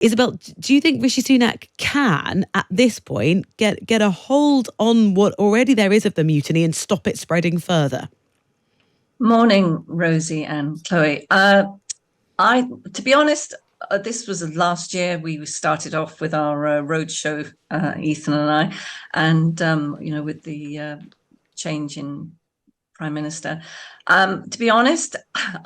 Isabelle, do you think Rishi Sunak can, at this point, get a hold on what already there is of the mutiny and stop it spreading further? Morning, Rosie and Chloe. To be honest, this was last year. We started off with our roadshow, Ethan and I, and with the change in Prime Minister. To be honest,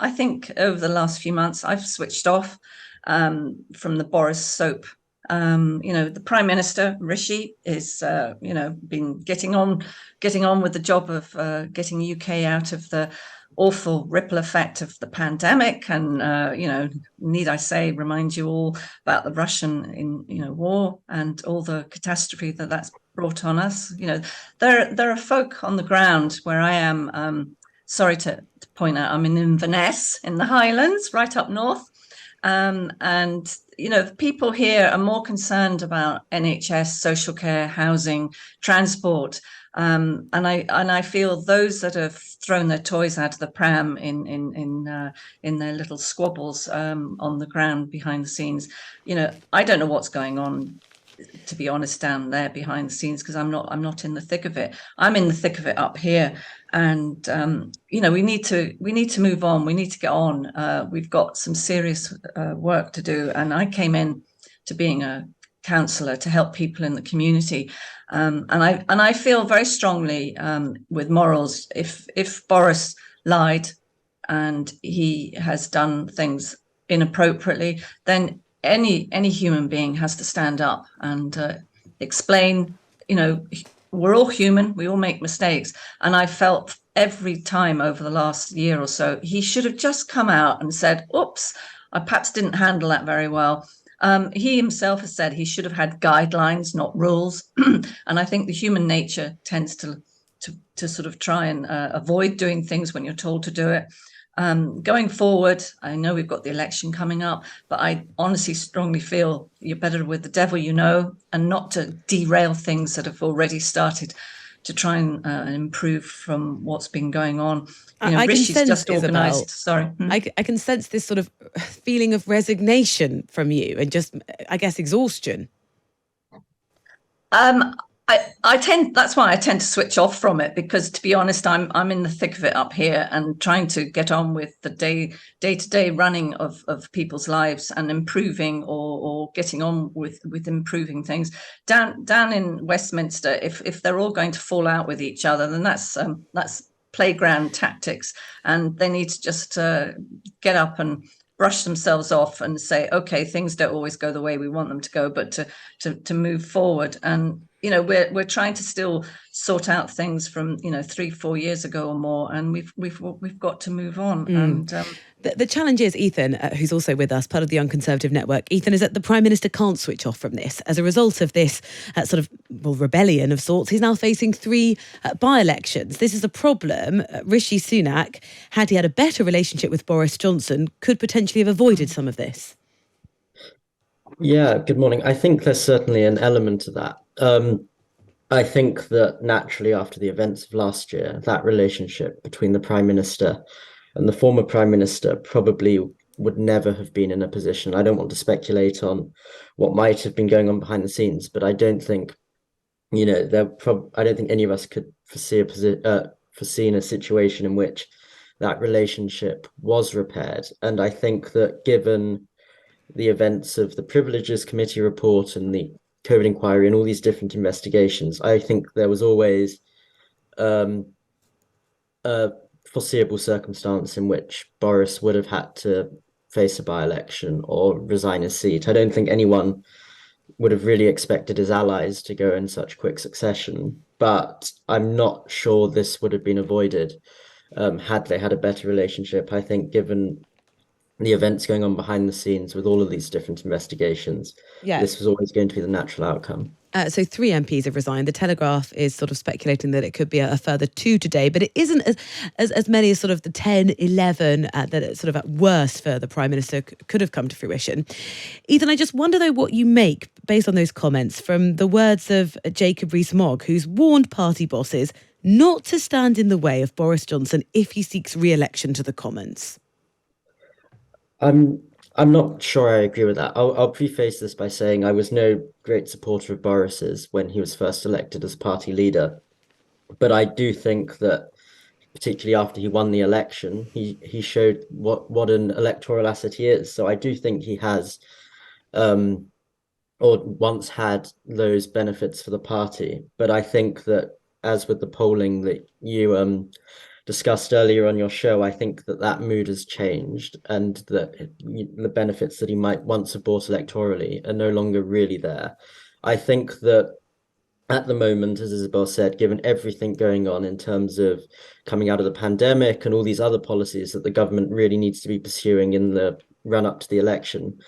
I think over the last few months I've switched off from the Boriss soap. The Prime Minister Rishi is been getting on with the job of getting UK out of the awful ripple effect of the pandemic, and need I say, remind you all about the Russian war and all the catastrophe that's brought on us. There are folk on the ground where I am. Sorry to point out, I'm in Inverness in the Highlands, right up north, and people here are more concerned about NHS, social care, housing, transport. And I feel those that have thrown their toys out of the pram in their little squabbles on the ground behind the scenes. I don't know what's going on, to be honest, down there behind the scenes, because I'm not in the thick of it. I'm in the thick of it up here, and we need to move on. We need to get on. We've got some serious work to do, and I came in to being a councillor to help people in the community. And I feel very strongly with morals. If Boris lied and he has done things inappropriately, then any human being has to stand up and explain. We're all human. We all make mistakes. And I felt every time over the last year or so, he should have just come out and said, "Oops, I perhaps didn't handle that very well." He himself has said he should have had guidelines, not rules. And I think the human nature tends to sort of try and avoid doing things when you're told to do it. Going forward, I know we've got the election coming up, but I honestly strongly feel you're better with the devil you know, and not to derail things that have already started to try and improve from what's been going on. Rishi's just organised. Sorry, I can sense this sort of feeling of resignation from you, and just, I guess, exhaustion. That's why I tend to switch off from it, because, to be honest, I'm in the thick of it up here and trying to get on with the day-to-day running of people's lives and improving or getting on with improving things. Down in Westminster, if they're all going to fall out with each other, then that's playground tactics, and they need to just get up and brush themselves off and say, okay, things don't always go the way we want them to go, but to move forward. And we're trying to still sort out things from 3-4 years ago or more, and we've got to move on. And the challenge is, Ethan, who's also with us, part of the Unconservative Network, Ethan, is that the Prime Minister can't switch off from this. As a result of this rebellion of sorts, he's now facing 3 by-elections. This is a problem. Rishi Sunak, had he had a better relationship with Boris Johnson, could potentially have avoided some of this. Yeah, good morning. I think there's certainly an element of that. I think that naturally, after the events of last year, that relationship between the Prime Minister and the former Prime Minister probably would never have been in a position. I don't want to speculate on what might have been going on behind the scenes, but I don't think, I don't think any of us could foreseen a situation in which that relationship was repaired. And I think that given the events of the Privileges Committee report and the COVID inquiry and all these different investigations, I think there was always a foreseeable circumstance in which Boris would have had to face a by-election or resign his seat. I don't think anyone would have really expected his allies to go in such quick succession, but I'm not sure this would have been avoided had they had a better relationship. I think given the events going on behind the scenes with all of these different investigations, this was always going to be the natural outcome. So 3 MPs have resigned. The Telegraph is sort of speculating that it could be a further 2 today, but it isn't as many as sort of the 10, 11 that sort of at worst for the Prime Minister could have come to fruition. Ethan, I just wonder, though, what you make, based on those comments, from the words of Jacob Rees-Mogg, who's warned party bosses not to stand in the way of Boris Johnson if he seeks re-election to the Commons. I'm not sure I agree with that. I'll preface this by saying I was no great supporter of Boris's when he was first elected as party leader, but I do think that particularly after he won the election, he showed what an electoral asset he is. So I do think he has or once had those benefits for the party. But I think that, as with the polling that you discussed earlier on your show, I think that that mood has changed, and that the benefits that he might once have brought electorally are no longer really there. I think that at the moment, as Isabelle said, given everything going on in terms of coming out of the pandemic and all these other policies that the government really needs to be pursuing in the run up to the election,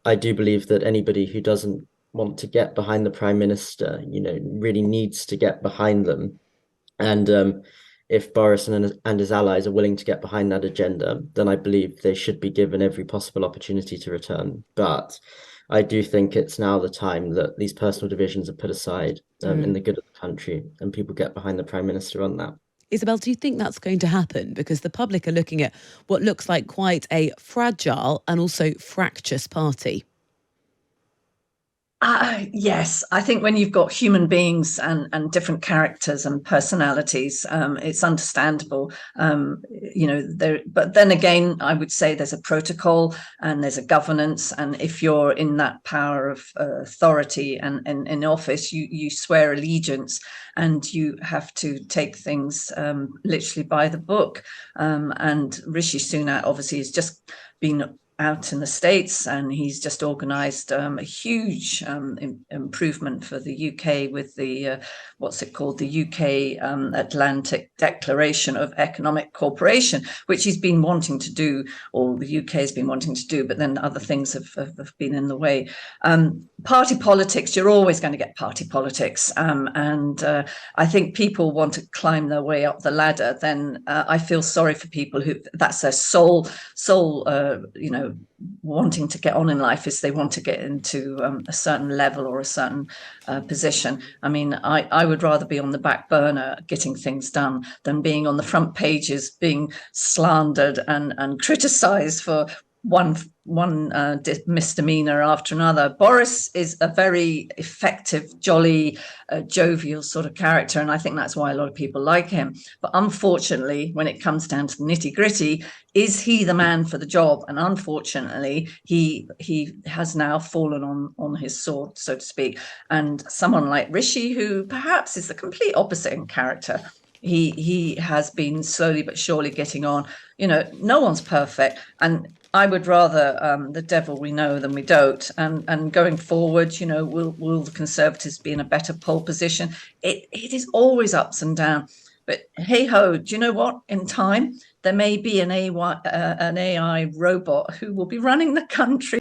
I do believe that anybody who doesn't want to get behind the Prime Minister, really needs to get behind them. And if Boris and his allies are willing to get behind that agenda, then I believe they should be given every possible opportunity to return. But I do think it's now the time that these personal divisions are put aside in the good of the country, and people get behind the Prime Minister on that. Isabelle, do you think that's going to happen? Because the public are looking at what looks like quite a fragile and also fractious party. Yes, I think when you've got human beings and different characters and personalities, it's understandable, but then again, I would say there's a protocol and there's a governance. And if you're in that power of authority and in office, you swear allegiance and you have to take things literally by the book. And Rishi Sunak obviously has just been out in the States, and he's just organised a huge improvement for the UK with the what's it called, the UK Atlantic Declaration of Economic Cooperation, which he's been wanting to do, or the UK has been wanting to do, but then other things have been in the way. Party politics, you're always going to get party politics, and I think people want to climb their way up the ladder. Then I feel sorry for people who that's their sole wanting to get on in life, is they want to get into a certain level or a certain position. I mean, I would rather be on the back burner getting things done than being on the front pages being slandered and criticised for one misdemeanor after another. Boris is a very effective, jolly, jovial sort of character, and I think that's why a lot of people like him. But unfortunately, when it comes down to the nitty-gritty, is he the man for the job? And unfortunately, he has now fallen on his sword, so to speak. And someone like Rishi, who perhaps is the complete opposite in character, he has been slowly but surely getting on. No one's perfect, and I would rather the devil we know than we don't. And going forward, will the Conservatives be in a better pole position? It is always ups and downs. But hey ho, do you know what? In time, there may be an AI robot who will be running the country.